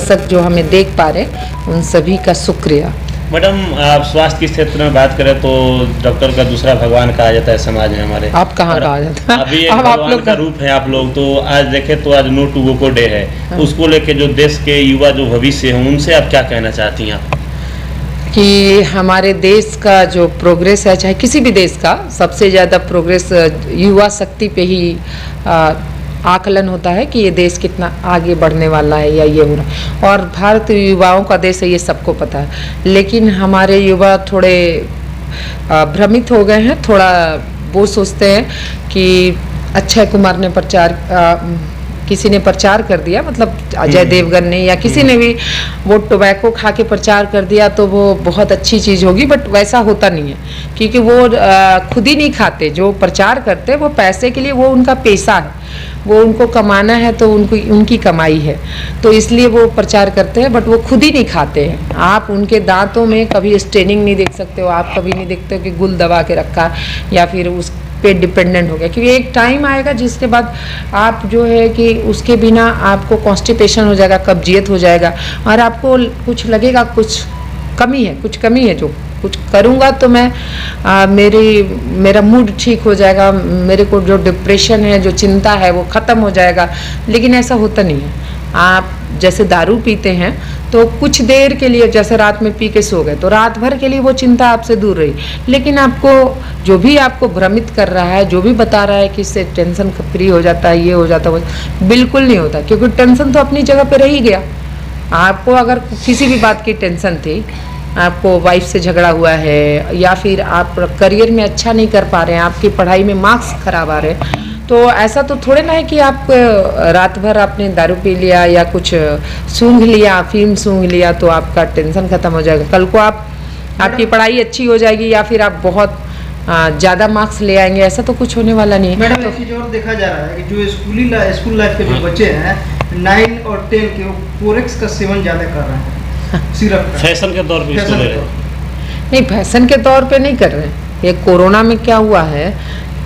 दर्शक जो हमें देख पा रहे हैं उन सभी का शुक्रिया। मैडम, आप स्वास्थ्य के क्षेत्र में बात करें तो डॉक्टर का दूसरा भगवान कहा जाता है समाज में हमारे। आप कहाँ कहा जाता है? अभी एक भगवान का रूप है आप लोग। तो आज देखें तो आज नो टोबैको डे है। तो उसको लेके जो देश के युवा जो भविष्य हैं उनसे आप क्या कहना चाहती हैं? कि हमारे देश का जो प्रोग्रेस है, चाहे किसी भी देश का, सबसे ज़्यादा प्रोग्रेस युवा शक्ति पे ही आकलन होता है कि ये देश कितना आगे बढ़ने वाला है या ये हो रहा है। और भारत युवाओं का देश है, ये सबको पता है। लेकिन हमारे युवा थोड़े भ्रमित हो गए हैं। थोड़ा वो सोचते हैं कि अक्षय कुमार ने किसी ने प्रचार कर दिया, मतलब अजय देवगन ने या किसी ने भी वो टोबैको खा के प्रचार कर दिया तो वो बहुत अच्छी चीज़ होगी। बट वैसा होता नहीं है, क्योंकि वो खुद ही नहीं खाते। जो प्रचार करते हैं वो पैसे के लिए, वो उनका पेशा है, वो उनको कमाना है, तो उनकी कमाई है, तो इसलिए वो प्रचार करते हैं। बट वो खुद ही नहीं खाते हैं। आप उनके दांतों में कभी स्टेनिंग नहीं देख सकते हो, आप कभी नहीं देखते हो कि गुल दबा के रखा या फिर उस पे डिपेंडेंट हो गया। क्योंकि एक टाइम आएगा जिसके बाद आप जो है कि उसके बिना आपको कॉन्स्टिपेशन हो जाएगा, कब्जियत हो जाएगा, और आपको कुछ लगेगा कुछ कमी है। जो कुछ करूँगा तो मैं मेरा मूड ठीक हो जाएगा, मेरे को जो डिप्रेशन है, जो चिंता है, वो ख़त्म हो जाएगा। लेकिन ऐसा होता नहीं है। आप जैसे दारू पीते हैं तो कुछ देर के लिए, जैसे रात में पी के सो गए तो रात भर के लिए वो चिंता आपसे दूर रही। लेकिन आपको जो भी आपको भ्रमित कर रहा है, जो भी बता रहा है कि इससे टेंशन फ्री हो जाता है, ये हो जाता है, बिल्कुल नहीं होता। क्योंकि टेंशन तो अपनी जगह पे रह ही गया। आपको अगर किसी भी बात की टेंशन थी, आपको वाइफ से झगड़ा हुआ है या फिर आप करियर में अच्छा नहीं कर पा रहे हैं, आपकी पढ़ाई में मार्क्स खराब आ रहे हैं, तो ऐसा तो थोड़े ना है कि आप रात भर आपने दारू पी लिया या कुछ सूंघ लिया, अफीम सूंघ लिया तो आपका टेंशन खत्म हो जाएगा। कल को आपकी पढ़ाई अच्छी हो जाएगी या फिर आप बहुत ज़्यादा मार्क्स ले आएंगे, ऐसा तो कुछ होने वाला नहीं है। मैडम, एक चीज़ और देखा जा रहा है कि जो स्कूल लाइफ के जो बच्चे हैं 9 और 10 के, वो कोरेक्स का सेवन ज़्यादा कर रहे हैं, सिरप का। फैशन के तौर पे इसको ले रहे हैं। नहीं, फैशन के तौर पे नहीं कर रहे हैं। ये कोरोना में क्या हुआ है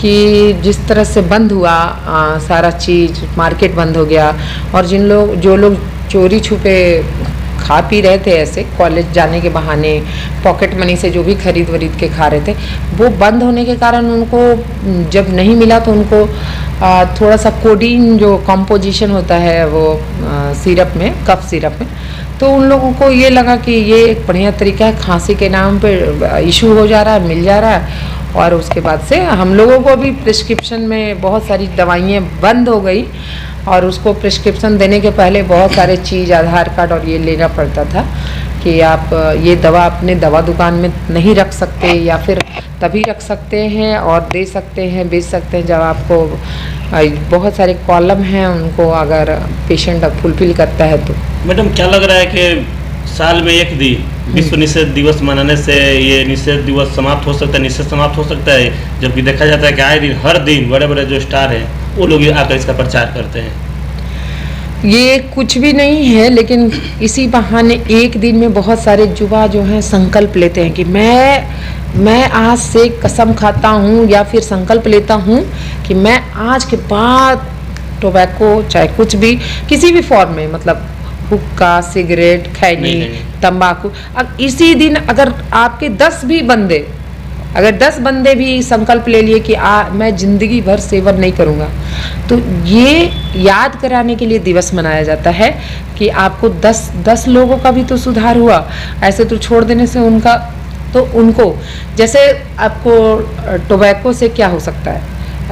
कि जिस तरह से बंद हुआ सारा चीज़, मार्केट बंद हो गया, और जो लोग चोरी छुपे खा पी रहे थे, ऐसे कॉलेज जाने के बहाने पॉकेट मनी से जो भी खरीद के खा रहे थे, वो बंद होने के कारण उनको जब नहीं मिला तो उनको थोड़ा सा कोडीन जो कॉम्पोजिशन होता है वो सिरप में, कफ सिरप में, तो उन लोगों को ये लगा कि ये एक बढ़िया तरीका है, खांसी के नाम पे इशू हो जा रहा है, मिल जा रहा है। और उसके बाद से हम लोगों को भी प्रिस्क्रिप्शन में बहुत सारी दवाइयाँ बंद हो गई, और उसको प्रिस्क्रिप्शन देने के पहले बहुत सारे चीज़, आधार कार्ड और ये लेना पड़ता था कि आप ये दवा अपने दवा दुकान में नहीं रख सकते, या फिर तभी रख सकते हैं और दे सकते हैं, बेच सकते हैं जब आपको बहुत सारे कॉलम हैं उनको अगर पेशेंट फुलफिल करता है तो। मैडम, क्या लग रहा है कि साल में एक दिन विश्व निषेध दिवस मनाने से ये निषेध दिवस समाप्त हो सकता है, निषेध समाप्त हो सकता है? जबकि देखा जाता है कि आए दिन हर दिन बड़े बड़े जो स्टार हैं वो लोग आकर इसका प्रचार करते हैं। ये कुछ भी नहीं है, लेकिन इसी बहाने एक दिन में बहुत सारे युवा जो हैं संकल्प लेते हैं कि मैं आज से कसम खाता हूँ या फिर संकल्प लेता हूँ कि मैं आज के बाद टोबैको, चाहे कुछ भी किसी भी फॉर्म में, मतलब हुक्का, सिगरेट, खैनी, तंबाकू, अब इसी दिन अगर आपके 10 बंदे भी संकल्प ले लिए कि मैं ज़िंदगी भर सेवन नहीं करूँगा, तो ये याद कराने के लिए दिवस मनाया जाता है कि आपको 10 लोगों का भी तो सुधार हुआ। ऐसे तो छोड़ देने से उनको जैसे आपको टोबैको से क्या हो सकता है,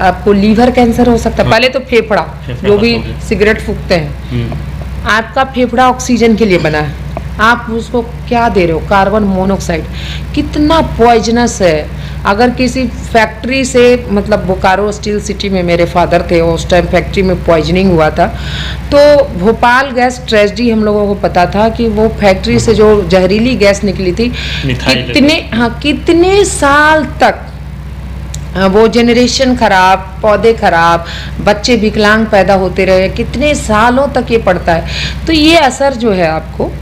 आपको लीवर कैंसर हो सकता है। पहले तो फेफड़ा जो भी सिगरेट फूकते हैं, आपका फेफड़ा ऑक्सीजन के लिए बना है, आप उसको क्या दे रहे हो, कार्बन मोनोऑक्साइड, कितना पॉइजनस है। अगर किसी फैक्ट्री से, मतलब बोकारो स्टील सिटी में मेरे फादर थे, उस टाइम फैक्ट्री में पॉइजनिंग हुआ था, तो भोपाल गैस ट्रेजेडी हम लोगों को पता था कि वो फैक्ट्री से जो जहरीली गैस निकली थी, कितने साल तक वो जेनरेशन खराब, पौधे खराब, बच्चे विकलांग पैदा होते रहे, कितने सालों तक ये पड़ता है। तो ये असर जो है आपको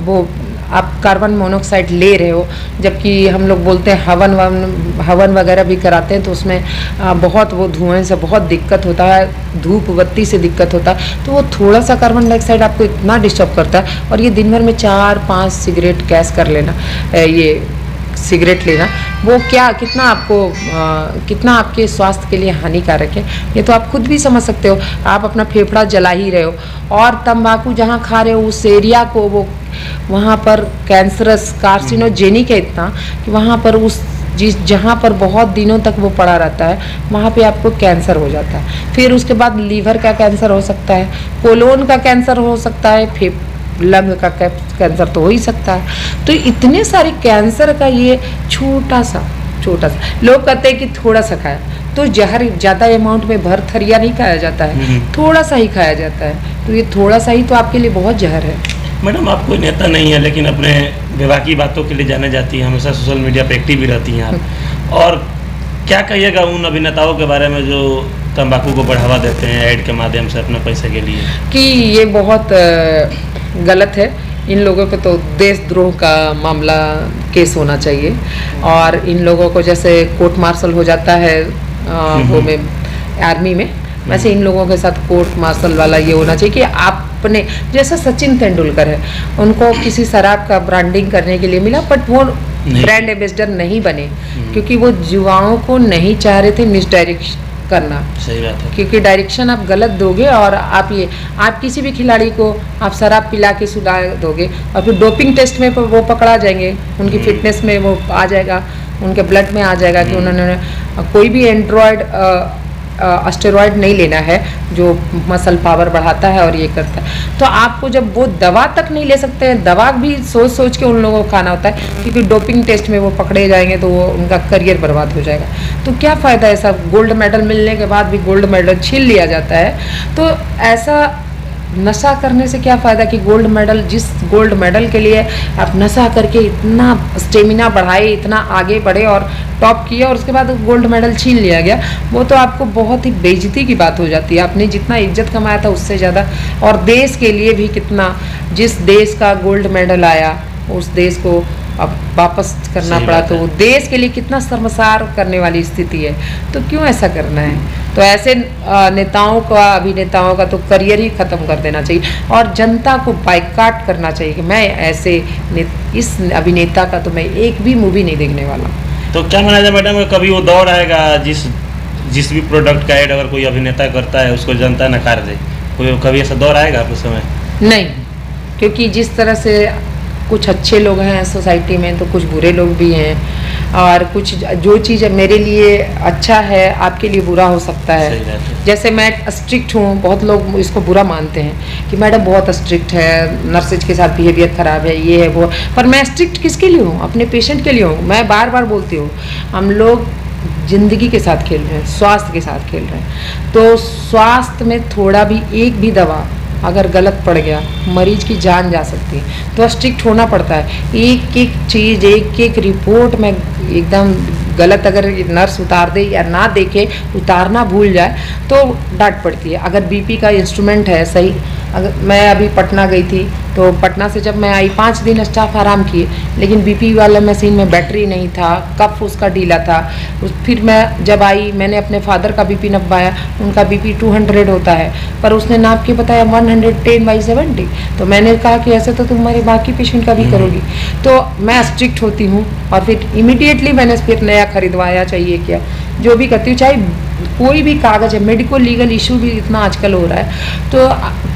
वो आप कार्बन मोनोऑक्साइड ले रहे हो, जबकि हम लोग बोलते हैं हवन वगैरह भी कराते हैं तो उसमें बहुत वो धुएं से बहुत दिक्कत होता है, धूप बत्ती से दिक्कत होता है, तो वो थोड़ा सा कार्बन डाइऑक्साइड आपको इतना डिस्टर्ब करता है। और ये दिन भर में 4-5 सिगरेट कैस कर लेना, ये सिगरेट लेना, वो कितना आपको कितना आपके स्वास्थ्य के लिए हानिकारक है, ये तो आप खुद भी समझ सकते हो। आप अपना फेफड़ा जला ही रहे हो, और तंबाकू जहाँ खा रहे हो उस एरिया को वो वहाँ पर कैंसरस कार्सिनोजेनिक है इतना कि वहाँ पर जहाँ पर बहुत दिनों तक वो पड़ा रहता है वहाँ पे आपको कैंसर हो जाता है। फिर उसके बाद लीवर का कैंसर हो सकता है, कोलोन का कैंसर हो सकता है, लंग का कैंसर तो हो ही सकता है। तो इतने सारे कैंसर का ये छोटा सा लोग कहते हैं कि थोड़ा सा खाया, तो जहर ज़्यादा अमाउंट में भर थरिया नहीं खाया जाता है, थोड़ा सा ही खाया जाता है। तो ये थोड़ा सा ही तो आपके लिए बहुत जहर है। मैडम, आप कोई नेता नहीं है, लेकिन अपने विवाह की बातों के लिए जाने जाती हैं, हमेशा सोशल मीडिया पे एक्टिव भी रहती हैं आप, और क्या कहिएगा उन अभिनेताओं के बारे में जो तंबाकू को बढ़ावा देते हैं ऐड के माध्यम से अपने पैसे के लिए? कि ये बहुत गलत है। इन लोगों पे तो देशद्रोह का मामला केस होना चाहिए, और इन लोगों को जैसे कोर्ट मार्शल हो जाता है वो में आर्मी में, वैसे इन लोगों के साथ कोर्ट मार्शल वाला ये होना चाहिए कि आपने, जैसा सचिन तेंदुलकर है, उनको किसी शराब का ब्रांडिंग करने के लिए मिला, बट वो ब्रांड एम्बेसडर नहीं बने क्योंकि वो युवाओं को नहीं चाह रहे थे मिसडायरेक्ट करना। सही बात है, क्योंकि डायरेक्शन आप गलत दोगे, और आप किसी भी खिलाड़ी को आप शराब पिला के सुला दोगे और फिर डोपिंग टेस्ट में वो पकड़ा जाएंगे, उनकी फिटनेस में वो आ जाएगा, उनके ब्लड में आ जाएगा कि उन्होंने कोई भी स्टेरॉयड नहीं लेना है जो मसल पावर बढ़ाता है और ये करता है। तो आपको जब वो दवा तक नहीं ले सकते हैं, दवा भी सोच के उन लोगों को खाना होता है, क्योंकि डोपिंग टेस्ट में वो पकड़े जाएंगे तो वो उनका करियर बर्बाद हो जाएगा। तो क्या फ़ायदा है, ऐसा गोल्ड मेडल मिलने के बाद भी गोल्ड मेडल छीन लिया जाता है। तो ऐसा नशा करने से क्या फ़ायदा कि जिस गोल्ड मेडल के लिए आप नशा करके इतना स्टेमिना बढ़ाए, इतना आगे बढ़े और टॉप किया, और उसके बाद गोल्ड मेडल छीन लिया गया, वो तो आपको बहुत ही बेइज्जती की बात हो जाती है। आपने जितना इज्जत कमाया था उससे ज़्यादा, और देश के लिए भी कितना, जिस देश का गोल्ड मेडल आया उस देश को अब वापस करना पड़ा, तो वो देश के लिए कितना शर्मसार करने वाली स्थिति है। तो क्यों ऐसा करना है? तो ऐसे अभिनेताओं का तो करियर ही ख़त्म कर देना चाहिए, और जनता को बाइकाट करना चाहिए कि मैं इस अभिनेता का तो मैं एक भी मूवी नहीं देखने वाला। तो क्या माना जाए मैडम, कभी वो दौर आएगा जिस भी प्रोडक्ट का ऐड अगर कोई अभिनेता करता है उसको जनता नकार दे, कभी ऐसा दौर आएगा आपके समय? नहीं, क्योंकि जिस तरह से कुछ अच्छे लोग हैं सोसाइटी में तो कुछ बुरे लोग भी हैं, और कुछ जो चीज़ मेरे लिए अच्छा है आपके लिए बुरा हो सकता है। जैसे मैं स्ट्रिक्ट हूँ, बहुत लोग इसको बुरा मानते हैं कि मैडम बहुत स्ट्रिक्ट है, नर्सेज के साथ बिहेवियर ख़राब है, ये है वो, पर मैं स्ट्रिक्ट किसके लिए हूँ? अपने पेशेंट के लिए हूँ। मैं बार बार बोलती हूँ, हम लोग ज़िंदगी के साथ खेल रहे हैं, स्वास्थ्य के साथ खेल रहे हैं। तो स्वास्थ्य में थोड़ा भी एक भी दवा अगर गलत पड़ गया, मरीज की जान जा सकती है, तो स्ट्रिक्ट होना पड़ता है। एक एक चीज़, एक एक रिपोर्ट में एकदम गलत अगर नर्स उतार दे या ना देखे, उतारना भूल जाए तो डांट पड़ती है। अगर बीपी का इंस्ट्रूमेंट है सही, अगर मैं अभी पटना गई थी तो पटना से जब मैं आई 5 दिन स्टाफ आराम किए, लेकिन बीपी वाला मशीन में बैटरी नहीं था, कफ उसका ढीला था। फिर मैं जब आई, मैंने अपने फादर का बीपी नपवाया, उनका बीपी 200 होता है, पर उसने नाप के बताया 110/70। तो मैंने कहा कि ऐसे तो तुम्हारे बाकी पेशेंट का भी करोगी। तो मैं स्ट्रिक्ट होती हूँ, और फिर इमीडिएटली मैंने फिर नया खरीदवाया, चाहिए क्या जो भी करती हूँ, चाहे कोई भी कागज़ है, मेडिको लीगल इशू भी इतना आजकल हो रहा है, तो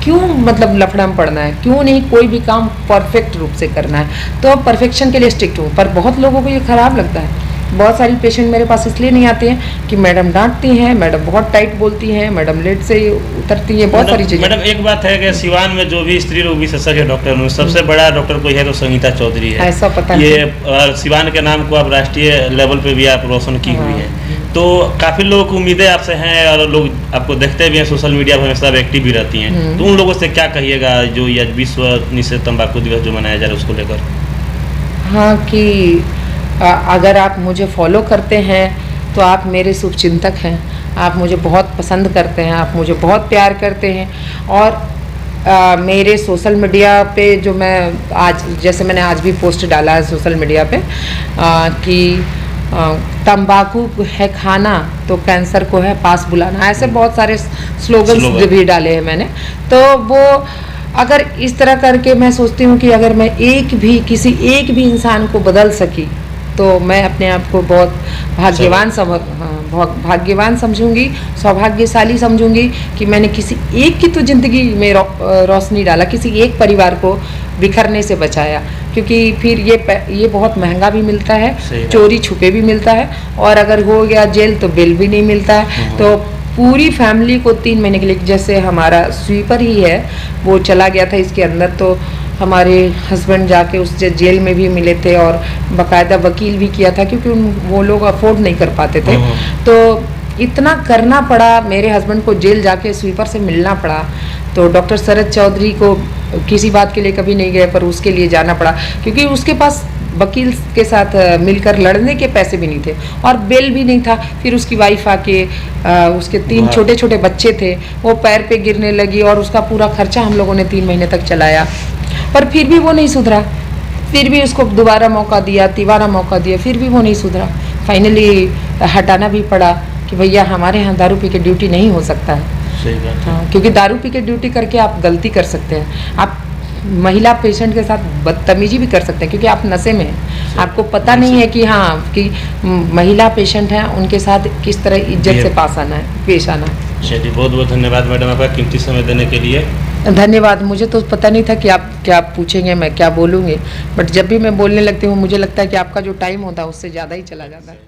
क्यों मतलब लफड़ा में पड़ना है? क्यों नहीं कोई भी काम परफेक्ट रूप से करना है? तो परफेक्शन के लिए स्ट्रिक्ट हूँ, पर बहुत लोगों को ये ख़राब लगता है। बहुत सारी पेशेंट मेरे पास इसलिए नहीं आते हैं कि मैडम डांटती हैं, मैडम बहुत टाइट बोलती हैं, मैडम लेट से उतरती हैं, बहुत सारी चीज़ें। मैडम एक बात है कि सिवान में जो भी स्त्री रोग विशेषज्ञ डॉक्टर हैं, सबसे बड़ा डॉक्टर कोई है तो संगीता चौधरी है। ऐसा पता ये सिवान के नाम को आप राष्ट्रीय लेवल पे भी आप रोशन की हुई है, तो काफ़ी लोगों को उम्मीदें आपसे हैं, और लोग आपको देखते भी हैं, सोशल मीडिया पर हमेशा एक्टिव भी रहती हैं। तो उन लोगों से क्या कहिएगा जो ये विश्व निषेध तंबाकू दिवस जो मनाया जा रहा है उसको लेकर? हाँ, कि अगर आप मुझे फॉलो करते हैं तो आप मेरे शुभचिंतक हैं, आप मुझे बहुत पसंद करते हैं, आप मुझे बहुत प्यार करते हैं, और मेरे सोशल मीडिया पे जो मैं आज, जैसे मैंने आज भी पोस्ट डाला है सोशल मीडिया पे कि तंबाकू है खाना तो कैंसर को है पास बुलाना, ऐसे बहुत सारे स्लोगन्स भी डाले हैं मैंने। तो वो अगर इस तरह करके मैं सोचती हूँ कि अगर मैं किसी एक भी इंसान को बदल सकी तो मैं अपने आप को बहुत भाग्यवान समझूंगी, सौभाग्यशाली समझूंगी कि मैंने किसी एक की तो ज़िंदगी में रोशनी डाला, किसी एक परिवार को बिखरने से बचाया। क्योंकि फिर ये बहुत महंगा भी मिलता है, चोरी छुपे भी मिलता है, और अगर हो गया जेल तो बिल भी नहीं मिलता है। तो पूरी फैमिली को 3 महीने के लिए, जैसे हमारा स्वीपर ही है वो चला गया था इसके अंदर, तो हमारे हस्बैंड जाके उस जेल में भी मिले थे और बाकायदा वकील भी किया था, क्योंकि वो लोग अफोर्ड नहीं कर पाते थे। तो इतना करना पड़ा, मेरे हस्बैंड को जेल जाके स्वीपर से मिलना पड़ा। तो डॉक्टर शरद चौधरी को किसी बात के लिए कभी नहीं गए, पर उसके लिए जाना पड़ा, क्योंकि उसके पास वकील के साथ मिलकर लड़ने के पैसे भी नहीं थे और बेल भी नहीं था। फिर उसकी वाइफ आके उसके 3 छोटे छोटे बच्चे थे, वो पैर पे गिरने लगी और उसका पूरा खर्चा हम लोगों ने 3 महीने तक चलाया, पर फिर भी वो नहीं सुधरा। फिर भी उसको दोबारा मौका दिया, तिबारा मौका दिया, फिर भी वो नहीं सुधरा। फाइनली हटाना भी पड़ा कि भैया हमारे यहाँ दारू पी के ड्यूटी नहीं हो सकता है। सही बात है। हाँ, क्योंकि दारू पी के ड्यूटी करके आप गलती कर सकते हैं, आप महिला पेशेंट के साथ बदतमीजी भी कर सकते हैं, क्योंकि आप नशे में हैं, आपको पता नहीं है कि हाँ कि महिला पेशेंट हैं, उनके साथ किस तरह इज्जत से पेश आना। चलिए, बहुत बहुत धन्यवाद मैडम आपका कीमती समय देने के लिए। धन्यवाद। मुझे तो पता नहीं था कि आप क्या पूछेंगे, मैं क्या बोलूँगी, बट जब भी मैं बोलने लगती हूँ मुझे लगता है कि आपका जो टाइम होता है उससे ज़्यादा ही चला जाता है।